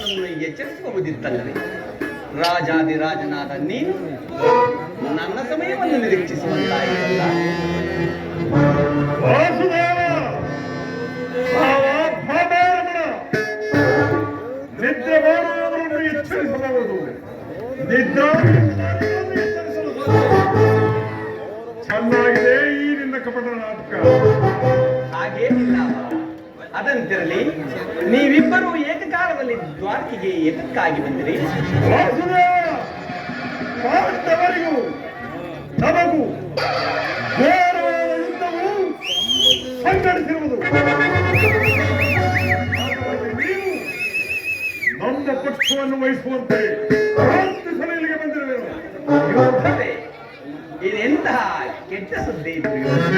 ನನ್ನನ್ನು ಎಚ್ಚರಿಸುವುದಿತ್ತಲ್ಲವೇ? ರಾಜಾದಿರಾಜನಾದ ನೀನು ನನ್ನ ಸಮಯವನ್ನು ನಿರೀಕ್ಷಿಸುವಂತಾಯಿತಲ್ಲ. ನಿದ್ರೆ ಮಾಡುವವರನ್ನು ಎಚ್ಚರಿಸಬಹುದು, ನಿದ್ರಾ ಚೆನ್ನಾಗಿದೆ ಈ ನಿನ್ನ ಕಪಟ ನಾಟಕ. ಹಾಗೇನಿಲ್ಲ. ಅದಂತಿರಲಿ, ನೀವಿಬ್ಬರು ಏಕಕಾಲದಲ್ಲಿ ದ್ವಾರಕೆಗೆ ಏಕಕ್ಕಾಗಿ ಬಂದಿರಿ. ಪಾಂಡವರಿಗೂ ನಮಗೂ ಘೋರವಾದ ಯುದ್ಧವು ಸಂಘಟಿಸಿರುವುದು. ನೀವು ನಮ್ಮ ಪಕ್ಷವನ್ನು ವಹಿಸುವಂತೆ ಪ್ರಾರ್ಥಿಸಲಿಗೆ ಬಂದಿರುವೆವು. ಯುದ್ಧವೇ? ಇದೆಂತಹ ಕೆಟ್ಟ ಸುದ್ದಿ ದುರ್ಯೋಧನ.